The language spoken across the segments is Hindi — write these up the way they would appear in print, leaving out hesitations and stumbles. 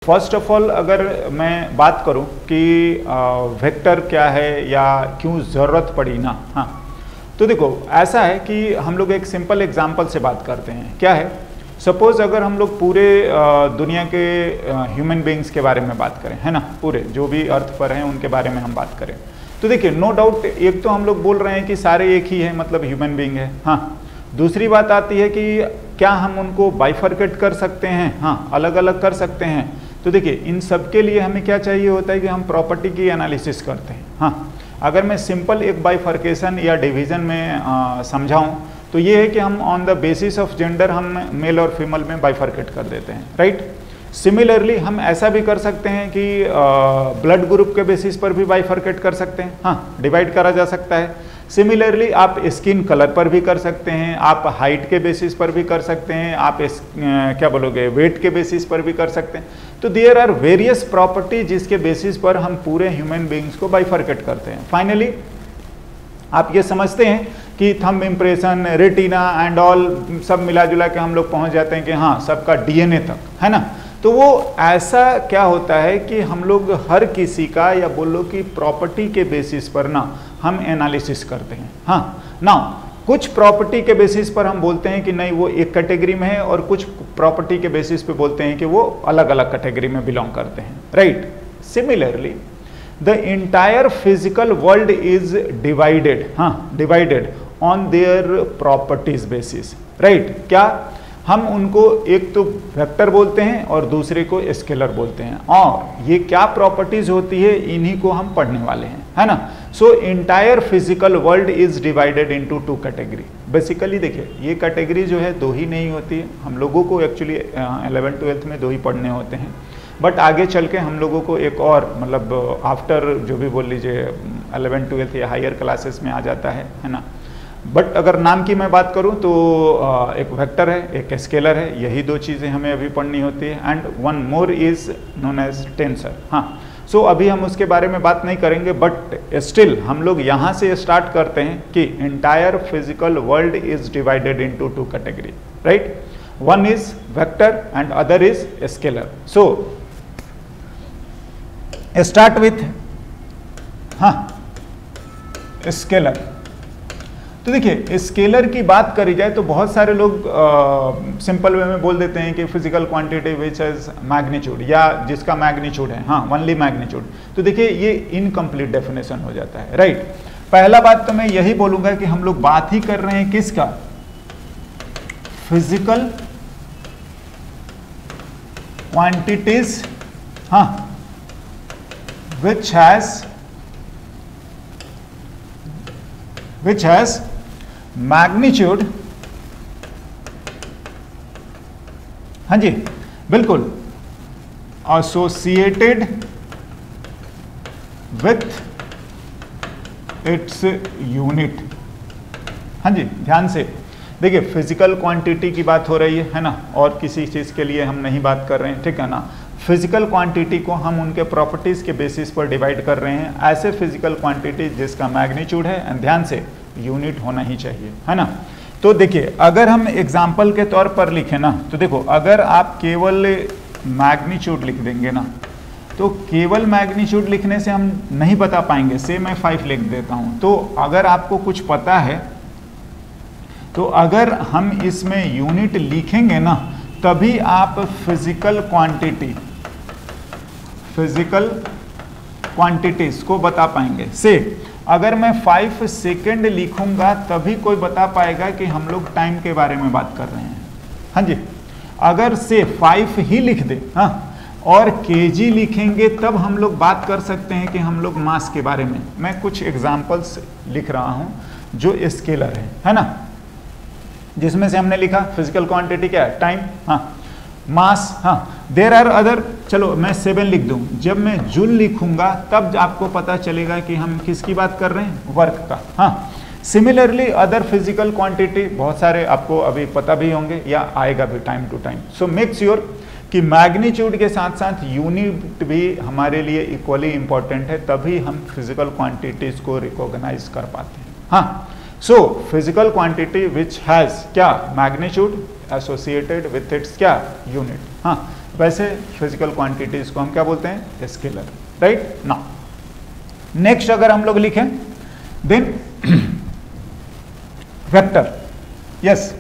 फर्स्ट ऑफ ऑल अगर मैं बात करूं कि वेक्टर क्या है या क्यों ज़रूरत पड़ी ना, हाँ, तो देखो ऐसा है कि हम लोग एक सिंपल एग्जांपल से बात करते हैं। क्या है, सपोज अगर हम लोग पूरे दुनिया के ह्यूमन बीइंग्स के बारे में बात करें, है ना, पूरे जो भी अर्थ पर हैं उनके बारे में हम बात करें, तो देखिए नो डाउट एक तो हम लोग बोल रहे हैं कि सारे एक ही है, मतलब ह्यूमन बीइंग है। हाँ, दूसरी बात आती है कि क्या हम उनको बाइफरकेट कर सकते हैं? हाँ, अलग अलग कर सकते हैं। तो देखिए इन सब के लिए हमें क्या चाहिए होता है कि हम प्रॉपर्टी की एनालिसिस करते हैं। हाँ, अगर मैं सिंपल एक बाइफर्केशन या डिवीजन में समझाऊं तो ये है कि हम on the basis of gender हम मेल और फीमेल में बाइफर्केट कर देते हैं, राइट। सिमिलरली हम ऐसा भी कर सकते हैं कि ब्लड ग्रुप के बेसिस पर भी बाइफर्केट कर सकते हैं, हाँ, डिवाइड करा जा सकता है। सिमिलरली आप स्किन कलर पर भी कर सकते हैं, आप हाइट के बेसिस पर भी कर सकते हैं, आप क्या बोलोगे वेट के बेसिस पर भी कर सकते हैं। तो देयर आर वेरियस प्रॉपर्टी जिसके बेसिस पर हम पूरे ह्यूमन बीइंग्स को बाइफर्केट करते हैं। फाइनली आप ये समझते हैं कि thumb impression, retina and all सब मिला जुला के हम लोग पहुंच जाते हैं कि हाँ सबका डीएनए तक, है ना। तो वो ऐसा क्या होता है कि हम लोग हर किसी का या बोलो कि प्रॉपर्टी के बेसिस पर ना हम एनालिसिस करते हैं। हाँ ना, कुछ प्रॉपर्टी के बेसिस पर हम बोलते हैं कि नहीं वो एक कैटेगरी में है और कुछ प्रॉपर्टी के बेसिस पे बोलते हैं कि वो अलग अलग कैटेगरी में बिलोंग करते हैं, right. Similarly the entire physical world is divided, हाँ, divided on their properties basis, right. क्या हम उनको एक तो वेक्टर बोलते हैं और दूसरे को स्केलर बोलते हैं, और ये क्या प्रॉपर्टीज होती है इन्हीं को हम पढ़ने वाले हैं, है ना। So entire physical world is divided into two category. Basically देखिए ये कैटेगरी जो है दो ही नहीं होती है, हम लोगों को एक्चुअली 11th 12th में दो ही पढ़ने होते हैं, बट आगे चल के हम लोगों को एक और मतलब आफ्टर जो भी बोल लीजिए 11th 12th या हायर क्लासेस में आ जाता है ना। बट अगर नाम की मैं बात करूं तो एक वेक्टर है, एक स्केलर है, यही दो चीज़ें हमें अभी पढ़नी होती है, and one more is known as tensor. हाँ, सो अभी हम उसके बारे में बात नहीं करेंगे, बट स्टिल हम लोग यहाँ से स्टार्ट करते हैं कि entire physical world is divided into two category, right. One is vector and other is scalar. So start with हाँ स्केलर। तो देखिए स्केलर की बात करी जाए तो बहुत सारे लोग सिंपल वे में बोल देते हैं कि physical quantity which is magnitude, या जिसका मैग्नीट्यूड है, हाँ, ओनली मैग्नीट्यूड। तो देखिए ये इनकम्प्लीट डेफिनेशन हो जाता है, राइट। पहला बात तो मैं यही बोलूंगा कि हम लोग बात ही कर रहे हैं किसका, फिजिकल क्वांटिटीज, हाँ, which has magnitude, हाँ जी बिल्कुल, associated with its unit। हाँ जी ध्यान से देखिए फिजिकल क्वांटिटी की बात हो रही है ना, और किसी चीज़ के लिए हम नहीं बात कर रहे हैं, ठीक है ना। फिजिकल क्वांटिटी को हम उनके प्रॉपर्टीज के बेसिस पर डिवाइड कर रहे हैं, ऐसे फिजिकल क्वांटिटी जिसका मैग्नीट्यूड है, एंड ध्यान से यूनिट होना ही चाहिए, है ना। तो देखिए अगर हम एग्जांपल के तौर पर लिखें ना, तो देखो अगर आप केवल मैग्नीट्यूड लिख देंगे ना, तो केवल मैग्नीट्यूड लिखने से हम नहीं बता पाएंगे। से मैं 5 लिख देता हूं, तो अगर आपको कुछ पता है तो अगर हम इसमें यूनिट लिखेंगे ना तभी आप फिजिकल क्वांटिटीज को बता पाएंगे। से अगर मैं 5 सेकेंड लिखूंगा तभी कोई बता पाएगा कि हम लोग टाइम के बारे में बात कर रहे हैं, हाँ जी। अगर से 5 ही लिख दे, हाँ, और केजी लिखेंगे तब हम लोग बात कर सकते हैं कि हम लोग मास के बारे में। मैं कुछ एग्जांपल्स लिख रहा हूं जो स्केलर है ना, जिसमें से हमने लिखा फिजिकल क्वांटिटी क्या है, टाइम, हाँ, मास, हाँ, देयर आर अदर। चलो मैं 7 लिख दूं, जब मैं जूल लिखूंगा तब आपको पता चलेगा कि हम किसकी बात कर रहे हैं, वर्क का, हाँ। सिमिलरली अदर फिजिकल क्वांटिटी बहुत सारे आपको अभी पता भी होंगे या आएगा भी time to time. So make sure कि मैग्नीट्यूड के साथ साथ यूनिट भी हमारे लिए इक्वली इंपॉर्टेंट है, तभी हम फिजिकल क्वांटिटीज को रिकॉग्नाइज कर पाते हैं, हाँ। So physical quantity which has क्या, मैग्नीट्यूड एसोसिएटेड विथ इट्स क्या, यूनिट, हाँ। वैसे फिजिकल क्वांटिटीज को हम क्या बोलते हैं? Scalar, right. नाउ नेक्स्ट अगर हम लोग लिखें देन वेक्टर, यस,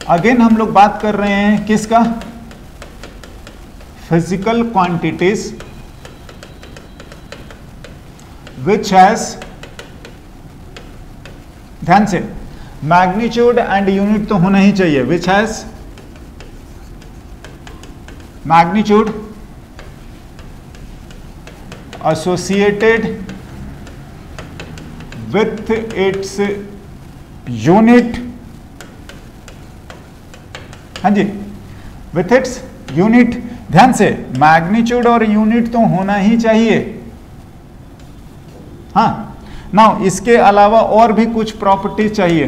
अगेन हम लोग बात कर रहे हैं किसका? फिजिकल क्वांटिटीज विच हैज, ध्यान से, मैग्नीट्यूड एंड यूनिट तो होना ही चाहिए, which has magnitude associated with its unit, हाँ जी, विथ इट्स यूनिट। ध्यान से, मैग्नीट्यूड और यूनिट तो होना ही चाहिए। हाँ, नाउ इसके अलावा और भी कुछ प्रॉपर्टी चाहिए।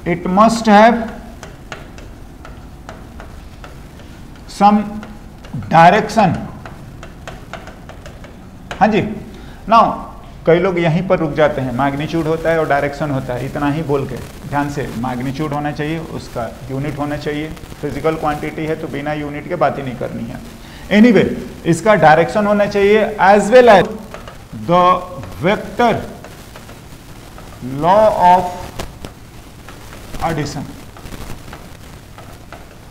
It must have some direction, हाँ जी। नाउ कई लोग यहीं पर रुक जाते हैं, मैग्नीट्यूड होता है और डायरेक्शन होता है, इतना ही बोल के। ध्यान से, मैग्नीट्यूड होना चाहिए, उसका यूनिट होना चाहिए। फिजिकल क्वांटिटी है तो बिना यूनिट के बात ही नहीं करनी है। एनीवे, इसका डायरेक्शन होना चाहिए as well as the vector law of addition,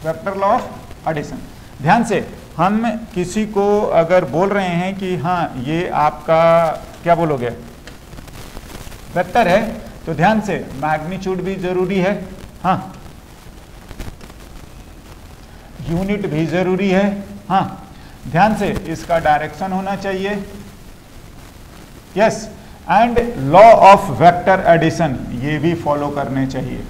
vector law of addition. ध्यान से, हम किसी को अगर बोल रहे हैं कि हाँ ये आपका क्या बोलोगे वेक्टर है, तो ध्यान से मैग्नीट्यूड भी जरूरी है, हाँ, यूनिट भी जरूरी है, हाँ, ध्यान से इसका डायरेक्शन होना चाहिए, yes, and law of vector addition ये भी फॉलो करने चाहिए।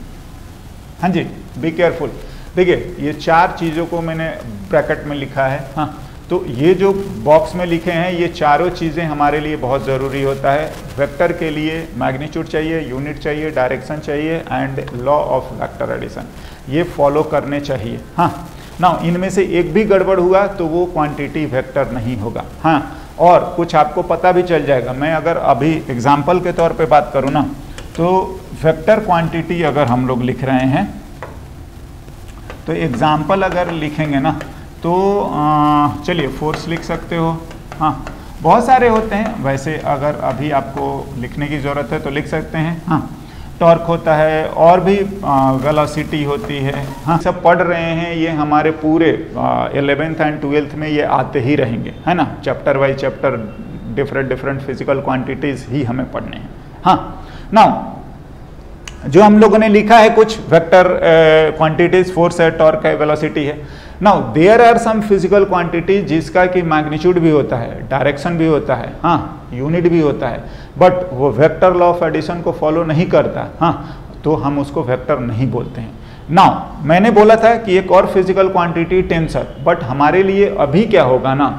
हाँ जी, बी केयरफुल। देखिए, ये चार चीजों को मैंने ब्रैकेट में लिखा है, हाँ, तो ये जो बॉक्स में लिखे हैं ये चारों चीज़ें हमारे लिए बहुत ज़रूरी होता है। वेक्टर के लिए मैग्नीट्यूड चाहिए, यूनिट चाहिए, डायरेक्शन चाहिए and law of vector addition, ये फॉलो करने चाहिए। हाँ, ना इनमें से एक भी गड़बड़ हुआ तो वो क्वांटिटी वेक्टर नहीं होगा। हाँ, और कुछ आपको पता भी चल जाएगा। मैं अगर अभी एग्जाम्पल के तौर पे बात करूँ ना, तो वेक्टर क्वांटिटी अगर हम लोग लिख रहे हैं तो एग्जाम्पल अगर लिखेंगे ना तो चलिए फोर्स लिख सकते हो, हाँ, बहुत सारे होते हैं वैसे, अगर अभी आपको लिखने की ज़रूरत है तो लिख सकते हैं। हाँ, टॉर्क होता है और भी वेलोसिटी होती है। हाँ, सब पढ़ रहे हैं, ये हमारे पूरे 11th एंड 12th में ये आते ही रहेंगे, है ना, chapter by chapter different physical quantities ही हमें पढ़ने हैं। हाँ, नाउ जो हम लोगों ने लिखा है कुछ वेक्टर क्वांटिटीज, फोर्स है, टॉर्क है, वेलोसिटी है। Now there are some physical quantity जिसका कि मैग्नीट्यूड भी होता है, डायरेक्शन भी होता है, हाँ, यूनिट भी होता है, बट वो वेक्टर लॉ ऑफ एडिशन को फॉलो नहीं करता, हाँ, तो हम उसको वेक्टर नहीं बोलते हैं। नाउ मैंने बोला था कि एक और फिजिकल क्वांटिटी टेंसर, बट हमारे लिए अभी क्या होगा ना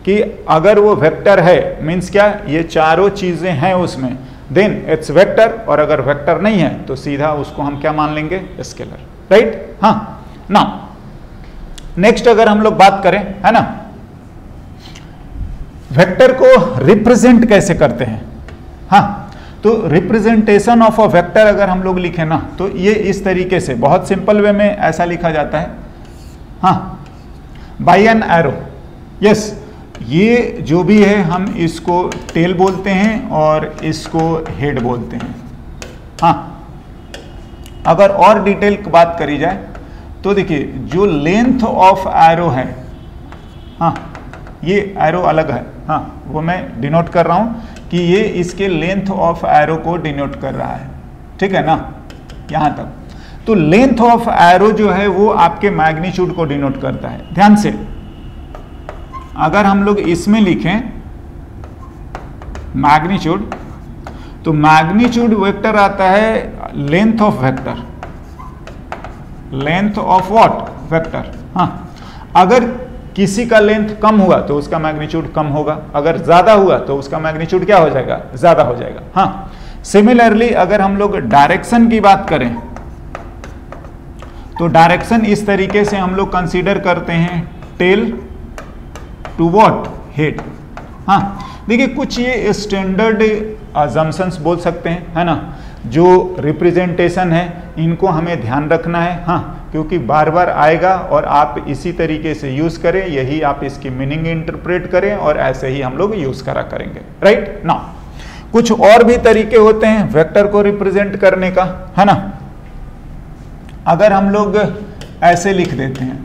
कि अगर वो वेक्टर है, मीन्स क्या, ये चारों चीजें हैं उसमें, देन इट्स वेक्टर, और अगर वेक्टर नहीं है तो सीधा उसको हम क्या मान लेंगे? Scalar, right. हाँ, ना नेक्स्ट अगर हम लोग बात करें, है ना, वेक्टर को रिप्रेजेंट कैसे करते हैं। हाँ, तो रिप्रेजेंटेशन ऑफ अ वेक्टर अगर हम लोग लिखें ना तो ये इस तरीके से बहुत सिंपल वे में ऐसा लिखा जाता है, हाँ, बाय एन एरो, यस, ये जो भी है हम इसको टेल बोलते हैं और इसको हेड बोलते हैं। हाँ, अगर और डिटेल की बात करी जाए तो देखिए जो लेंथ ऑफ एरो है, हाँ, ये एरो अलग है, हाँ, वो मैं डिनोट कर रहा हूं कि ये इसके लेंथ ऑफ एरो को डिनोट कर रहा है, ठीक है ना, यहां तक। तो लेंथ ऑफ एरो जो है वो आपके मैग्नीट्यूड को डिनोट करता है। ध्यान से, अगर हम लोग इसमें लिखें मैग्नीट्यूड, तो मैग्नीट्यूड वेक्टर आता है length of vector, length of what? Vector. हाँ, अगर किसी का लेंथ कम हुआ तो उसका मैग्नीट्यूड कम होगा, अगर ज्यादा हुआ तो उसका मैग्नीट्यूड क्या हो जाएगा? ज्यादा हो जाएगा। हाँ, सिमिलरली अगर हम लोग डायरेक्शन की बात करें तो डायरेक्शन इस तरीके से हम लोग कंसीडर करते हैं, टेल टू व्हाट? हेड। हाँ, देखिए कुछ ये स्टैंडर्ड अजम्पशंस बोल सकते हैं, है ना, जो रिप्रेजेंटेशन है इनको हमें ध्यान रखना है। हाँ, क्योंकि बार बार आएगा और आप इसी तरीके से यूज करें, यही आप इसकी मीनिंग इंटरप्रेट करें और ऐसे ही हम लोग यूज करा करेंगे, राइट। नाउ कुछ और भी तरीके होते हैं वेक्टर को रिप्रेजेंट करने का, है ना। अगर हम लोग ऐसे लिख देते हैं,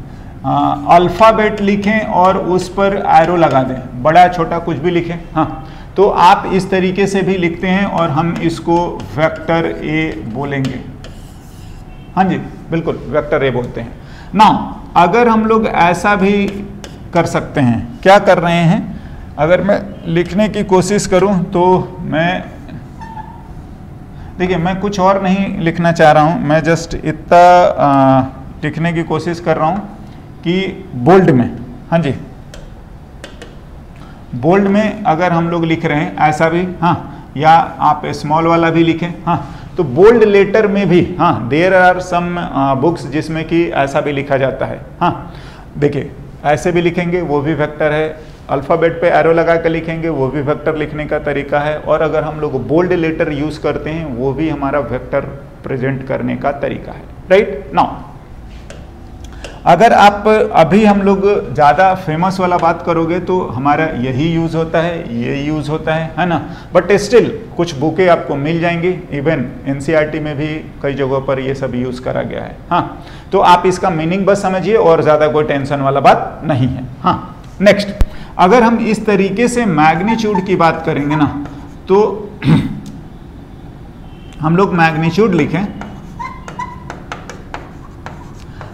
अल्फाबेट लिखें और उस पर एरो लगा दें, बड़ा छोटा कुछ भी लिखें, हाँ, तो आप इस तरीके से भी लिखते हैं और हम इसको वेक्टर ए बोलेंगे। हाँ जी, बिल्कुल वेक्टर ए बोलते हैं ना। अगर हम लोग ऐसा भी कर सकते हैं, क्या कर रहे हैं, अगर मैं लिखने की कोशिश करूं तो देखिए मैं कुछ और नहीं लिखना चाह रहा हूं, मैं जस्ट इतना लिखने की कोशिश कर रहा हूं कि बोल्ड में, हाँ जी, बोल्ड में अगर हम लोग लिख रहे हैं ऐसा भी, हाँ, या आप स्मॉल वाला भी लिखें, हाँ, तो बोल्ड लेटर में भी, हाँ, देयर आर सम बुक्स जिसमें कि ऐसा भी लिखा जाता है, हाँ, देखिए ऐसे भी लिखेंगे वो भी वेक्टर है, अल्फ़ाबेट पे एरो लगा कर लिखेंगे वो भी वेक्टर लिखने का तरीका है, और अगर हम लोग बोल्ड लेटर यूज़ करते हैं वो भी हमारा वेक्टर प्रेजेंट करने का तरीका है, राइट। नाउ अगर आप अभी हम लोग ज़्यादा फेमस वाला बात करोगे तो हमारा यही यूज़ होता है, ये यूज़ होता है ना, बट स्टिल कुछ बुकें आपको मिल जाएंगी, इवन एनसीईआरटी में भी कई जगहों पर ये सब यूज़ करा गया है, हाँ, तो आप इसका मीनिंग बस समझिए और ज़्यादा कोई टेंशन वाला बात नहीं है, हाँ। नेक्स्ट, अगर हम इस तरीके से मैग्नीट्यूड की बात करेंगे ना, तो हम लोग मैग्नीट्यूड लिखें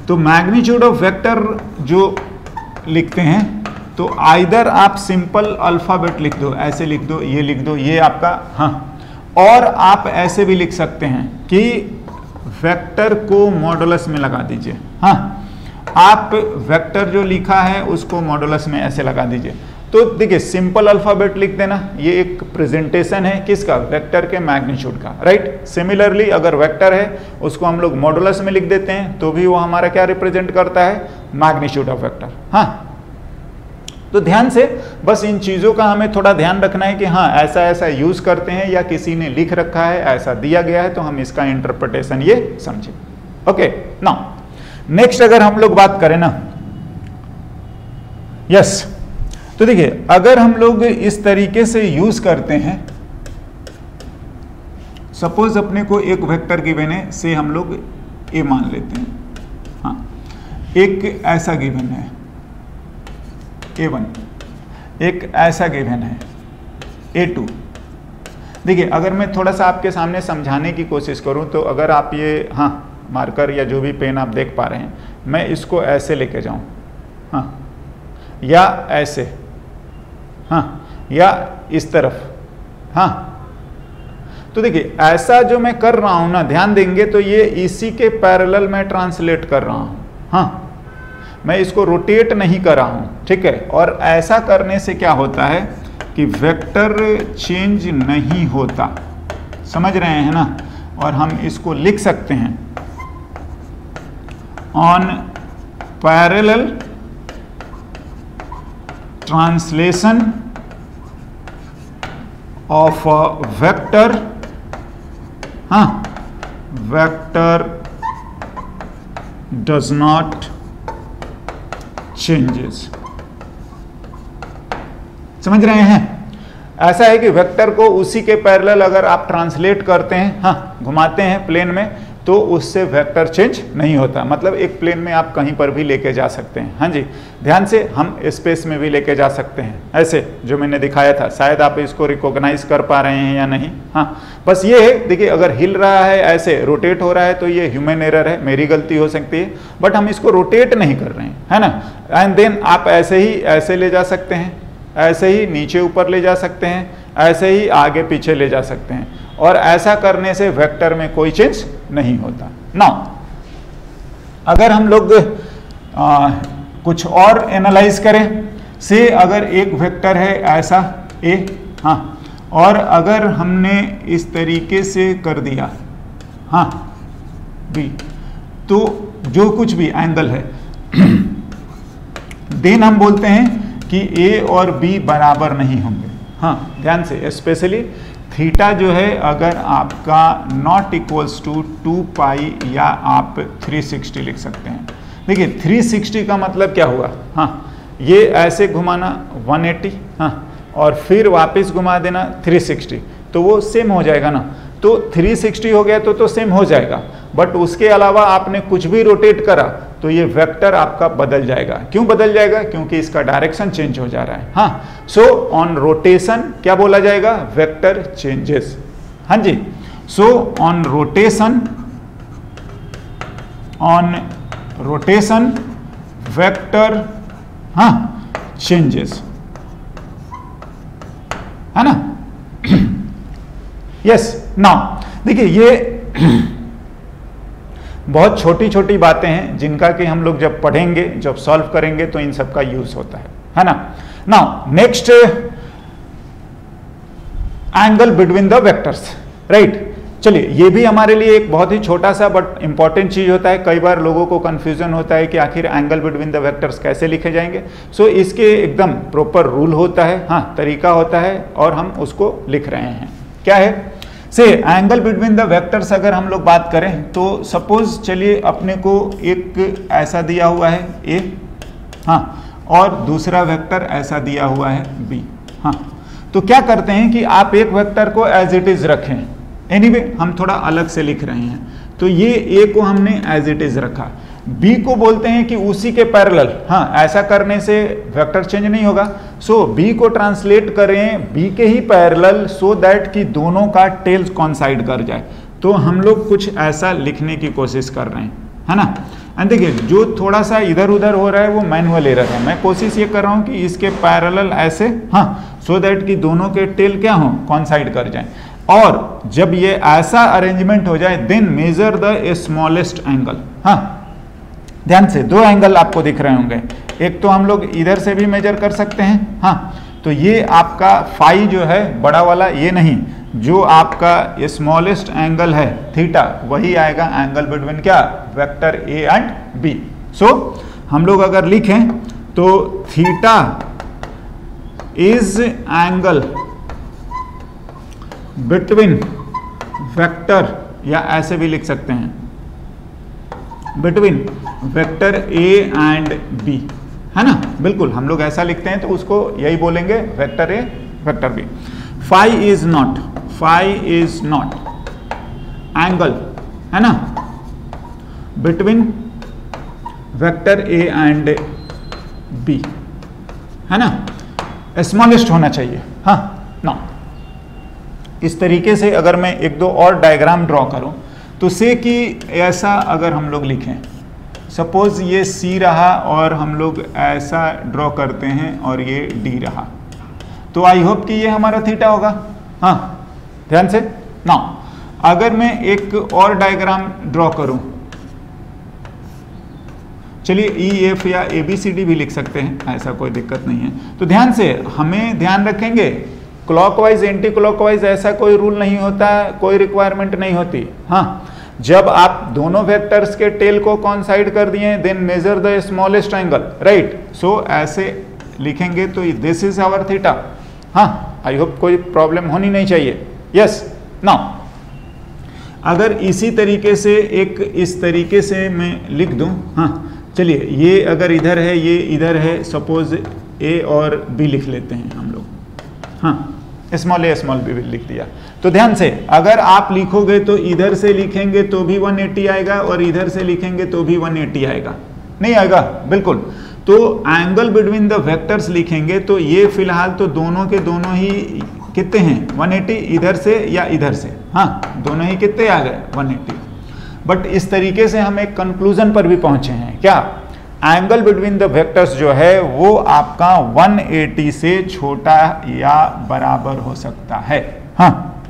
तो मैग्नीट्यूड ऑफ वेक्टर जो लिखते हैं तो आइदर आप सिंपल अल्फ़ाबेट लिख दो, ऐसे लिख दो, ये लिख दो, ये आपका, हाँ, और आप ऐसे भी लिख सकते हैं कि वेक्टर को मॉडुलस में लगा दीजिए, हाँ, आप वेक्टर जो लिखा है उसको मॉडुलस में ऐसे लगा दीजिए। तो देखिए सिंपल अल्फ़ाबेट लिख देना, ये एक प्रेजेंटेशन है किसका, वेक्टर के मैग्नीट्यूड का, राइट। सिमिलरली अगर वेक्टर है उसको हम लोग मॉडुलस में लिख देते हैं तो भी वो हमारा क्या रिप्रेजेंट करता है, मैग्नीट्यूड ऑफ वेक्टर, हाँ। तो ध्यान से बस इन चीज़ों का हमें थोड़ा ध्यान रखना है कि हाँ ऐसा ऐसा यूज़ करते हैं या किसी ने लिख रखा है, ऐसा दिया गया है, तो हम इसका इंटरप्रिटेशन ये समझें, ओके। नाउ नेक्स्ट अगर हम लोग बात करें ना, यस, तो देखिए अगर हम लोग इस तरीके से यूज करते हैं, सपोज अपने को एक वेक्टर गिवन है, से हम लोग ए मान लेते हैं, हाँ, एक ऐसा गिवन है A1, एक ऐसा गिवन है A2। देखिए अगर मैं थोड़ा सा आपके सामने समझाने की कोशिश करूं तो अगर आप ये, हाँ, मार्कर या जो भी पेन आप देख पा रहे हैं, मैं इसको ऐसे लेके जाऊं, हाँ, या ऐसे, हाँ, या इस तरफ, हाँ, तो देखिए ऐसा जो मैं कर रहा हूं ना, ध्यान देंगे तो ये इसी के पैरेलल में ट्रांसलेट कर रहा हूं, हाँ, मैं इसको रोटेट नहीं कर रहा हूं, ठीक है। और ऐसा करने से क्या होता है कि वेक्टर चेंज नहीं होता, समझ रहे हैं ना, और हम इसको लिख सकते हैं on parallel translation of vector, हाँ, वेक्टर डज नॉट चेंजेस, समझ रहे हैं। ऐसा है कि वेक्टर को उसी के पैरेलल अगर आप ट्रांसलेट करते हैं, हाँ, घुमाते हैं प्लेन में, तो उससे वेक्टर चेंज नहीं होता, मतलब एक प्लेन में आप कहीं पर भी लेके जा सकते हैं, हाँ जी। ध्यान से, हम स्पेस में भी लेके जा सकते हैं, ऐसे जो मैंने दिखाया था, शायद आप इसको रिकॉग्नाइज कर पा रहे हैं या नहीं, हाँ, बस ये है, देखिए अगर हिल रहा है, ऐसे रोटेट हो रहा है, तो ये ह्यूमन एरर है, मेरी गलती हो सकती है, बट हम इसको रोटेट नहीं कर रहे हैं, है ना। एंड देन आप ऐसे ही ऐसे ले जा सकते हैं, ऐसे ही नीचे ऊपर ले जा सकते हैं, ऐसे ही आगे पीछे ले जा सकते हैं, और ऐसा करने से वेक्टर में कोई चेंज नहीं होता। नाउ अगर हम लोग कुछ और एनालाइज करें, से अगर एक वेक्टर है ऐसा ए, हाँ, और अगर हमने इस तरीके से कर दिया, हाँ, बी, तो जो कुछ भी एंगल है देन हम बोलते हैं कि ए और बी बराबर नहीं होंगे, हाँ, ध्यान से, स्पेशली थीटा जो है अगर आपका नॉट इक्वल्स टू 2 पाई या आप 360 लिख सकते हैं। देखिए 360 का मतलब क्या हुआ, हाँ ये ऐसे घुमाना 180, हाँ और फिर वापस घुमा देना 360, तो वो सेम हो जाएगा ना। तो 360 हो गया तो सेम हो जाएगा, बट उसके अलावा आपने कुछ भी रोटेट करा तो ये वेक्टर आपका बदल जाएगा। क्यों बदल जाएगा? क्योंकि इसका डायरेक्शन चेंज हो जा रहा है। हाँ, सो ऑन रोटेशन क्या बोला जाएगा? Vector changes. हाँ जी, सो ऑन रोटेशन वेक्टर हाँ चेंजेस, है ना। यस, नाउ देखिए ये बहुत छोटी छोटी बातें हैं जिनका कि हम लोग जब पढ़ेंगे, जब सॉल्व करेंगे तो इन सब का यूज होता है ना। Now next, angle between the vectors, right. चलिए ये भी हमारे लिए एक बहुत ही छोटा सा बट इंपॉर्टेंट चीज होता है। कई बार लोगों को कंफ्यूजन होता है कि आखिर एंगल बिटवीन द वेक्टर्स कैसे लिखे जाएंगे। सो इसके एकदम प्रॉपर रूल होता है, हाँ तरीका होता है, और हम उसको लिख रहे हैं। क्या है? से एंगल बिटवीन द वेक्टर्स अगर हम लोग बात करें तो सपोज चलिए अपने को एक ऐसा दिया हुआ है ए, हाँ, और दूसरा वेक्टर ऐसा दिया हुआ है बी, हाँ। तो क्या करते हैं कि आप एक वेक्टर को एज इट इज रखें। एनीवे हम थोड़ा अलग से लिख रहे हैं, तो ये ए को हमने एज इट इज रखा, बी को बोलते हैं कि उसी के पैरेलल, हाँ ऐसा करने से वेक्टर चेंज नहीं होगा। सो बी को ट्रांसलेट करें बी के ही पैरेलल, सो दैट कि दोनों का टेल्स कॉन्साइड कर जाए। तो हम लोग कुछ ऐसा लिखने की कोशिश कर रहे हैं, है ना। एंड देखिए जो थोड़ा सा इधर उधर हो रहा है वो मैनुअल एरर है। मैं कोशिश ये कर रहा हूँ कि इसके पैरेलल ऐसे, हाँ, सो दैट कि दोनों के टेल क्या हो, कॉन्साइड कर जाए। और जब ये ऐसा अरेंजमेंट हो जाए then measure the smallest angle. हाँ ध्यान से, दो एंगल आपको दिख रहे होंगे, एक तो हम लोग इधर से भी मेजर कर सकते हैं, हाँ। तो ये आपका फाई जो है बड़ा वाला, ये नहीं, जो आपका स्मॉलेस्ट एंगल है थीटा, वही आएगा एंगल बिटवीन क्या, vector A and B. So हम लोग अगर लिखें तो theta is angle between vector, या ऐसे भी लिख सकते हैं, between vector A and B, है ना। बिल्कुल हम लोग ऐसा लिखते हैं तो उसको यही बोलेंगे, vector A vector B. Phi is not angle, है ना, between vector A and B, है ना, स्मॉलेस्ट होना चाहिए। हाँ ना, इस तरीके से अगर मैं एक दो और डायग्राम ड्रॉ करूं तो से कि ऐसा अगर हम लोग लिखें, सपोज ये सी रहा और हम लोग ऐसा ड्रॉ करते हैं और ये डी रहा, तो आई होप कि ये हमारा थीटा होगा। हाँ ध्यान से ना, अगर मैं एक और डायग्राम ड्रॉ करूं, चलिए ई एफ या ए बी सी डी भी लिख सकते हैं, ऐसा कोई दिक्कत नहीं है। तो ध्यान से, हमें ध्यान रखेंगे क्लॉकवाइज एंटी क्लॉकवाइज ऐसा कोई रूल नहीं होता, कोई रिक्वायरमेंट नहीं होती। हाँ, जब आप दोनों वेक्टर्स के टेल को कॉन्साइड कर दिए then measure the smallest angle, right. So ऐसे लिखेंगे तो दिस इज आवर थीटा। हाँ, आई होप कोई प्रॉब्लम होनी नहीं चाहिए। यस, नाउ अगर इसी तरीके से एक इस तरीके से मैं लिख दूं, हाँ चलिए ये अगर इधर है ये इधर है, सपोज ए और बी लिख लेते हैं हम लोग, हाँ स्मॉल ए स्मॉल बी लिख दिया। तो ध्यान से, अगर आप लिखोगे तो इधर से लिखेंगे तो भी 180 आएगा और इधर से लिखेंगे तो भी 180 आएगा, नहीं आएगा? बिल्कुल। तो एंगल बिटवीन द वेक्टर्स लिखेंगे तो ये फिलहाल तो दोनों के दोनों ही कितने हैं, 180, इधर से या इधर से, हाँ दोनों ही कितने आ गए, 180। बट इस तरीके से हम एक कंक्लूजन पर भी पहुंचे हैं, क्या एंगल बिटवीन द वेक्टर्स जो है वो आपका 180 से छोटा या बराबर हो सकता है। हाँ,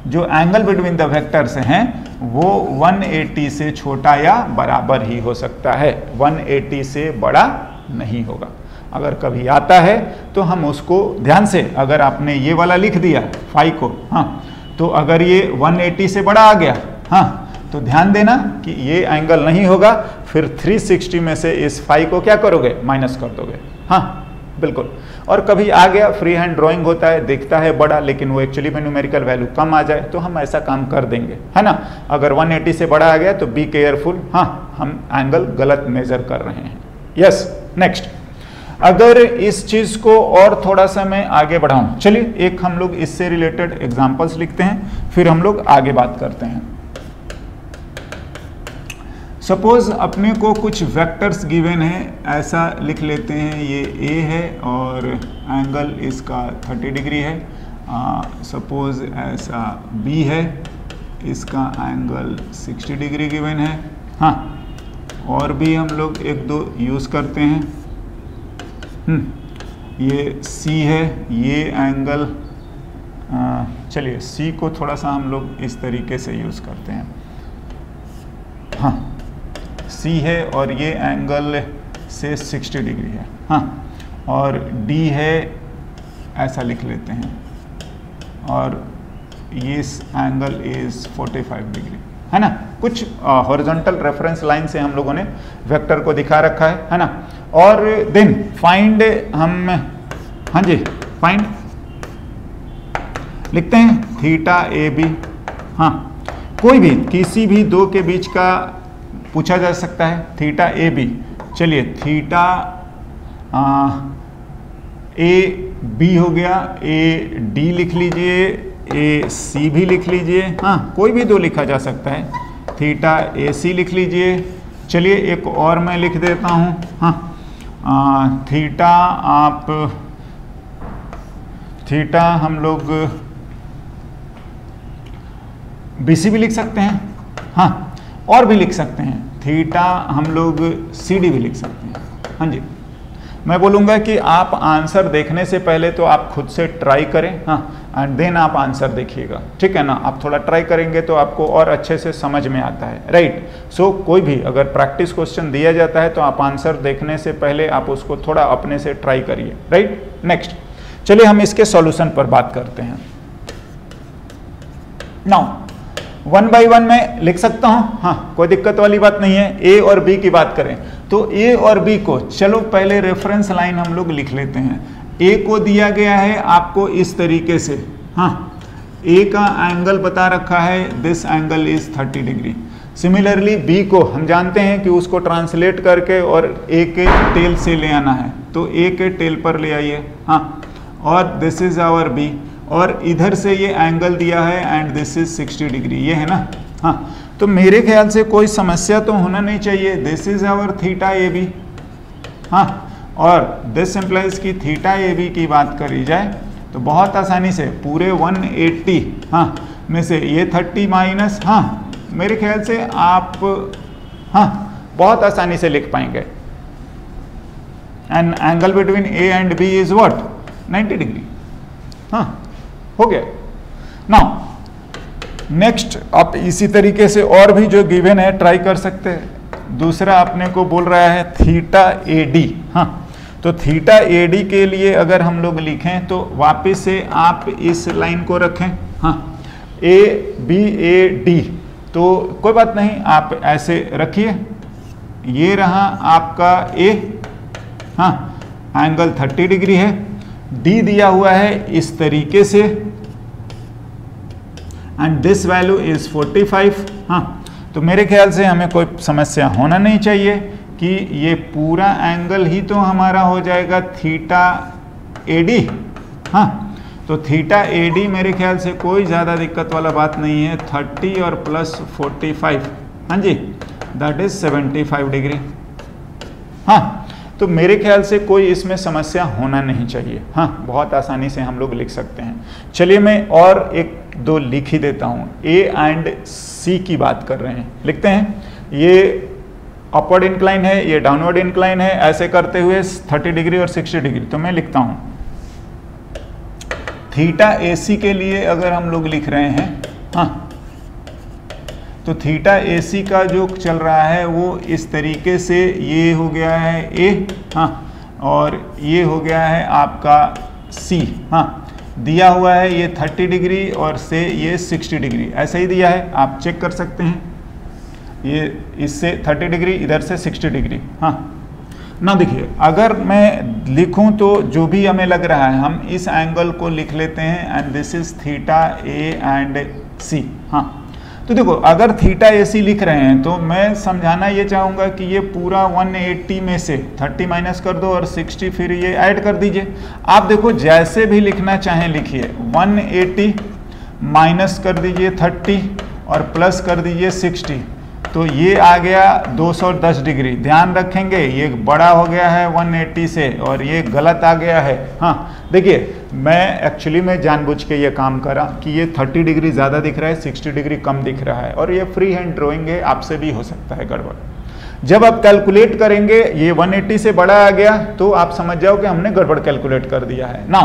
जो एंगल बिटवीन द वेक्टर्स हैं वो 180 से छोटा या बराबर ही हो सकता है, 180 से बड़ा नहीं होगा। अगर कभी आता है तो हम उसको ध्यान से, अगर आपने ये वाला लिख दिया फाई को, हाँ तो अगर ये 180 से बड़ा आ गया, हाँ तो ध्यान देना कि ये एंगल नहीं होगा, फिर 360 में से इस फाई को क्या करोगे, माइनस कर दोगे। हाँ बिल्कुल। और कभी आ गया फ्री हैंड ड्राइंग होता है, दिखता है बड़ा लेकिन वो एक्चुअली में न्यूमेरिकल वैल्यू कम आ जाए तो हम ऐसा काम कर देंगे, है ना। अगर 180 से बड़ा आ गया तो बी केयरफुल, हाँ हम एंगल गलत मेजर कर रहे हैं। Yes, next. अगर इस चीज को और थोड़ा सा मैं आगे बढ़ाऊं, चलिए एक हम लोग इससे रिलेटेड एग्जांपल्स लिखते हैं, फिर हम लोग आगे बात करते हैं। सपोज अपने को कुछ वेक्टर्स गिवन है, ऐसा लिख लेते हैं, ये ए है और एंगल इसका 30 डिग्री है। सपोज ऐसा बी है, इसका एंगल 60 डिग्री गिवन है। हाँ, और भी हम लोग एक दो यूज़ करते हैं। ये सी है, ये एंगल, चलिए सी को थोड़ा सा हम लोग इस तरीके से यूज़ करते हैं। हाँ, सी है और ये एंगल से 60 डिग्री है। हाँ, और डी है, ऐसा लिख लेते हैं, और ये एंगल इज 45 डिग्री, है ना। कुछ हॉरिजॉन्टल रेफरेंस लाइन से हम लोगों ने वेक्टर को दिखा रखा है ना। और देन फाइंड, हम हाँ जी फाइंड लिखते हैं थीटा ए बी। हाँ, कोई भी किसी भी दो के बीच का पूछा जा सकता है, थीटा ए बी। चलिए थीटा ए बी हो गया, ए डी लिख लीजिए, ए सी भी लिख लीजिए। हाँ, कोई भी दो लिखा जा सकता है, थीटा ए सी लिख लीजिए। चलिए एक और मैं लिख देता हूँ। हाँ, थीटा, आप थीटा हम लोग बी सी भी लिख सकते हैं। हाँ, और भी लिख सकते हैं, थीटा हम लोग सी डी भी लिख सकते हैं। हाँ जी, मैं बोलूँगा कि आप आंसर देखने से पहले तो आप खुद से ट्राई करें, हाँ, एंड देन आप आंसर देखिएगा, ठीक है ना। आप थोड़ा ट्राई करेंगे तो आपको और अच्छे से समझ में आता है, राइट। सो कोई भी अगर प्रैक्टिस क्वेश्चन दिया जाता है तो आप आंसर देखने से पहले आप उसको थोड़ा अपने से ट्राई करिए, राइट। नेक्स्ट, चलिए हम इसके सॉल्यूशन पर बात करते हैं। नाउ 1 बाई 1 में लिख सकता हूं, हाँ कोई दिक्कत वाली बात नहीं है। ए और बी की बात करें तो ए और बी को, चलो पहले रेफरेंस लाइन हम लोग लिख लेते हैं। ए को दिया गया है आपको इस तरीके से, हाँ, ए का एंगल बता रखा है, this angle is 30 degree. Similarly B को हम जानते हैं कि उसको ट्रांसलेट करके और ए के टेल से ले आना है, तो ए के टेल पर ले आइए। हाँ, और दिस इज आवर बी, और इधर से ये एंगल दिया है एंड दिस इज 60 डिग्री, ये है ना। हाँ, तो मेरे ख्याल से कोई समस्या तो होना नहीं चाहिए। This is our theta A B. हाँ, और दिस इम्प्लाइज की थीटा ए बी की बात करी जाए तो बहुत आसानी से पूरे 180 हाँ में से ये 30 माइनस, हाँ मेरे ख्याल से आप हाँ बहुत आसानी से लिख पाएंगे। And angle between A and B is what, 90 degree. हाँ, हो गया। नाउ नेक्स्ट, आप इसी तरीके से और भी जो गिवन है ट्राई कर सकते हैं। दूसरा अपने को बोल रहा है थीटा ए डी। हाँ, तो थीटा ए डी के लिए अगर हम लोग लिखें तो वापस से आप इस लाइन को रखें, हाँ, ए बी ए डी, तो कोई बात नहीं आप ऐसे रखिए। ये रहा आपका ए, हाँ, एंगल 30 डिग्री है, डी दिया हुआ है इस तरीके से, एंड दिस वैल्यू इज 45। हाँ, तो मेरे ख्याल से हमें कोई समस्या होना नहीं चाहिए कि ये पूरा एंगल ही तो हमारा हो जाएगा थीटा ए डी। हाँ, तो थीटा ए डी मेरे ख्याल से कोई ज़्यादा दिक्कत वाला बात नहीं है। 30 और प्लस 45, हाँ जी, दैट इज 75 डिग्री। हाँ, तो मेरे ख्याल से कोई इसमें समस्या होना नहीं चाहिए। हाँ, बहुत आसानी से हम लोग लिख सकते हैं। चलिए मैं और एक दो लिख ही देता हूँ। ए एंड सी की बात कर रहे हैं, लिखते हैं। ये अपवर्ड इंक्लाइन है, ये डाउनवर्ड इंक्लाइन है, ऐसे करते हुए 30 डिग्री और 60 डिग्री। तो मैं लिखता हूँ थीटा ए सी के लिए अगर हम लोग लिख रहे हैं, हाँ, तो थीटा ए सी का जो चल रहा है वो इस तरीके से, ये हो गया है ए, हाँ, और ये हो गया है आपका सी। हाँ, दिया हुआ है ये 30 डिग्री और से ये 60 डिग्री, ऐसा ही दिया है, आप चेक कर सकते हैं। ये इससे 30 डिग्री, इधर से 60 डिग्री। हाँ, ना देखिए, अगर मैं लिखूं तो जो भी हमें लग रहा है, हम इस एंगल को लिख लेते हैं and this is theta A and C. हाँ, तो देखो अगर थीटा ए सी लिख रहे हैं तो मैं समझाना ये चाहूँगा कि ये पूरा 180 में से 30 माइनस कर दो और 60 फिर ये ऐड कर दीजिए। आप देखो जैसे भी लिखना चाहें लिखिए, 180 माइनस कर दीजिए 30 और प्लस कर दीजिए 60, तो ये आ गया 210 डिग्री। ध्यान रखेंगे ये बड़ा हो गया है 180 से और ये गलत आ गया है। हाँ देखिए, मैं एक्चुअली में जानबूझ के ये काम करा कि ये 30 डिग्री ज़्यादा दिख रहा है, 60 डिग्री कम दिख रहा है, और ये फ्री हैंड ड्राइंग है, आपसे भी हो सकता है गड़बड़। जब आप कैलकुलेट करेंगे ये 180 से बड़ा आ गया तो आप समझ जाओ कि हमने गड़बड़ कैलकुलेट कर दिया है ना।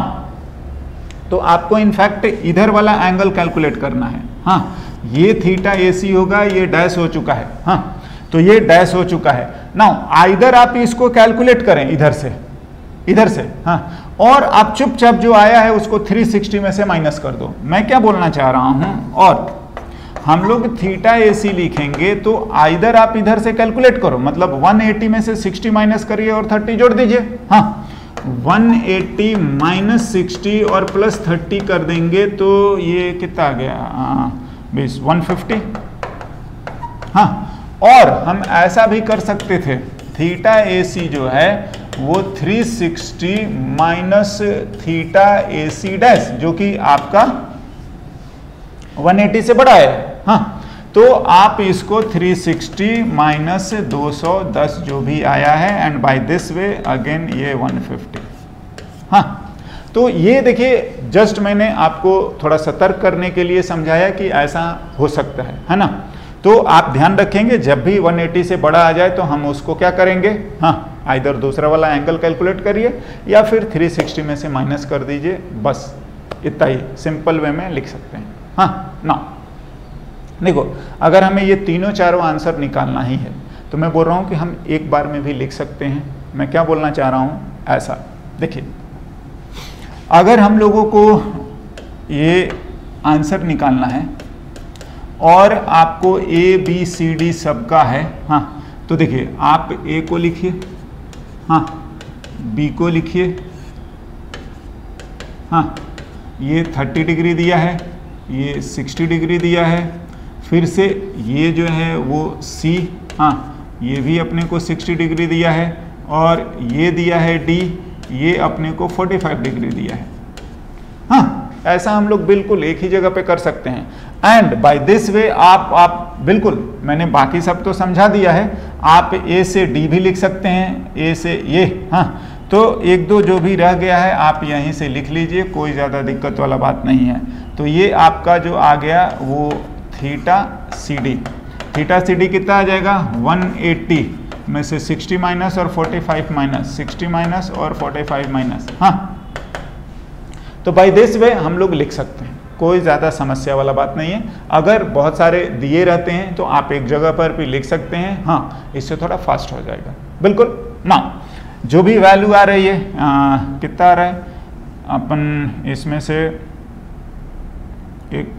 तो आपको इनफैक्ट इधर वाला एंगल कैलकुलेट करना है। हाँ, ये थीटा ए सी होगा, ये डैश हो चुका है। हाँ, तो ये डैश हो चुका है। नाउ आइदर आप इसको कैलकुलेट करें इधर से, हाँ, और आप चुपचाप जो आया है उसको 360 में से माइनस कर दो। मैं क्या बोलना चाह रहा हूं, और हम लोग थीटा ए सी लिखेंगे तो आइदर आप इधर से कैलकुलेट करो, मतलब 180 में से 60 माइनस करिए और 30 जोड़ दीजिए। हाँ, 180 माइनस 60 और प्लस 30 कर देंगे तो ये कितना आ गया, 150। हाँ, और हम ऐसा भी कर सकते थे, थीटा ए सी जो है वो 360 माइनस थीटा ए सी डैश, जो कि आपका 180 से बड़ा है। हाँ, तो आप इसको 360 माइनस 210 जो भी आया है and by this way again ये 150। हाँ, तो ये देखिए जस्ट मैंने आपको थोड़ा सतर्क करने के लिए समझाया कि ऐसा हो सकता है ना। तो आप ध्यान रखेंगे जब भी 180 से बड़ा आ जाए तो हम उसको क्या करेंगे, हाँ, आइदर दूसरा वाला एंगल कैलकुलेट करिए या फिर 360 में से माइनस कर दीजिए, बस इतना ही सिंपल वे में लिख सकते हैं। हाँ ना, देखो अगर हमें ये तीनों चारों आंसर निकालना ही है तो मैं बोल रहा हूँ कि हम एक बार में भी लिख सकते हैं। मैं क्या बोलना चाह रहा हूँ, ऐसा देखिए, अगर हम लोगों को ये आंसर निकालना है और आपको ए बी सी डी सबका है, हाँ, तो देखिए आप ए को लिखिए, हाँ, बी को लिखिए, हाँ, ये 30 डिग्री दिया है, ये 60 डिग्री दिया है, फिर से ये जो है वो सी, हाँ, ये भी अपने को 60 डिग्री दिया है, और ये दिया है डी, ये अपने को 45 डिग्री दिया है। हाँ, ऐसा हम लोग बिल्कुल एक ही जगह पे कर सकते हैं। एंड बाय दिस वे आप बिल्कुल, मैंने बाकी सब तो समझा दिया है, आप ए से डी भी लिख सकते हैं, ए से ये, हाँ, तो एक दो जो भी रह गया है आप यहीं से लिख लीजिए, कोई ज़्यादा दिक्कत वाला बात नहीं है। तो ये आपका जो आ गया वो theta C D, theta C D कितना आ जाएगा, 180 में से 60 माइनस और 45 माइनस, 60 माइनस और 45 माइनस। हाँ, तो बाय दिस वे हम लोग लिख सकते हैं, कोई ज़्यादा समस्या वाला बात नहीं है। अगर बहुत सारे दिए रहते हैं तो आप एक जगह पर भी लिख सकते हैं, हाँ, इससे थोड़ा फास्ट हो जाएगा। बिल्कुल ना, जो भी वैल्यू आ रही है, कितना आ रहा है अपन इसमें से एक,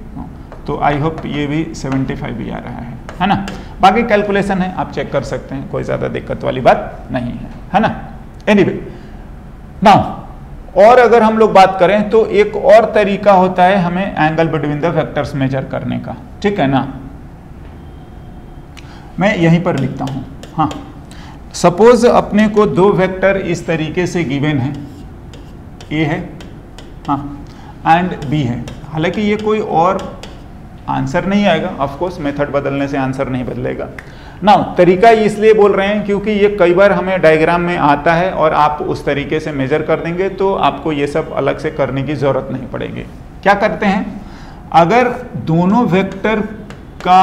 तो आई होप ये भी 75 भी आ रहा है ना। बाकी कैलकुलेशन है, आप चेक कर सकते हैं, कोई ज़्यादा दिक्कत वाली बात नहीं है ना। एनीवे नाउ, और अगर हम लोग बात करें तो एक और तरीका होता है हमें angle between the vectors measure करने का, ठीक है ना। मैं यहीं पर लिखता हूं, हाँ, सपोज अपने को दो वेक्टर इस तरीके से गिवन है, ए है, हाँ, एंड बी है। हालांकि ये कोई और आंसर नहीं आएगा, ऑफ कोर्स मेथड बदलने से आंसर नहीं बदलेगा ना। तरीका इसलिए बोल रहे हैं क्योंकि ये कई बार हमें डायग्राम में आता है और आप उस तरीके से मेजर कर देंगे तो आपको ये सब अलग से करने की ज़रूरत नहीं पड़ेगी। क्या करते हैं, अगर दोनों वेक्टर का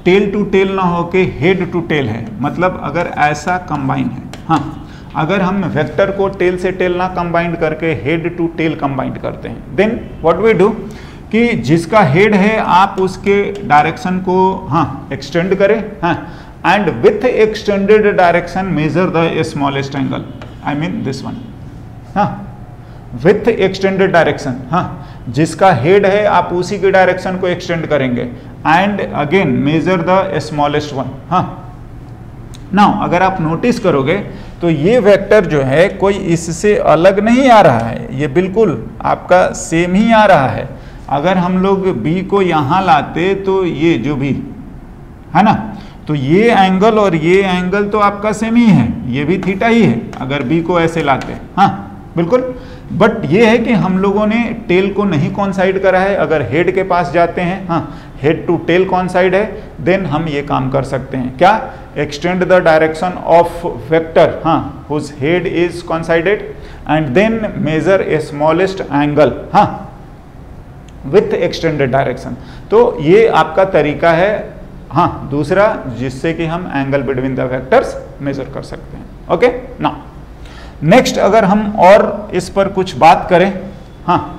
टेल टू टेल ना होके हेड टू टेल है, मतलब अगर ऐसा कंबाइन है, हाँ, अगर हम वेक्टर को टेल से टेल ना कंबाइन करके हेड टू टेल कंबाइन करते हैं, देन व्हाट वी डू कि जिसका हेड है आप उसके डायरेक्शन को, हाँ, एक्सटेंड करें, हाँ, and with extended direction measure the smallest angle, I mean this one, हाँ, विथ एक्सटेंडेड डायरेक्शन, हाँ, जिसका हेड है आप उसी के डायरेक्शन को एक्सटेंड करेंगे and again major the smallest one. हाँ, नाउ अगर आप नोटिस करोगे तो ये वेक्टर जो है कोई इससे अलग नहीं आ रहा है, ये बिल्कुल आपका सेम ही आ रहा है। अगर हम लोग b को यहाँ लाते तो ये जो भी है ना, तो ये एंगल और ये एंगल तो आपका सेम ही है, ये भी थीटा ही है अगर b को ऐसे लाते। हाँ बिल्कुल, बट ये है कि हम लोगों ने टेल को नहीं कॉन्साइड करा है। अगर हेड के पास जाते हैं, हाँ हेड टू टेल कॉन्साइड है, देन हम ये काम कर सकते हैं। क्या? Extend the direction of vector, हाँ whose head is considered, and then measure a smallest angle, हाँ विथ एक्सटेंडेड डायरेक्शन। तो ये आपका तरीका है, हाँ दूसरा, जिससे कि हम angle between the vectors measure कर सकते हैं। ओके ना, नेक्स्ट अगर हम और इस पर कुछ बात करें, हाँ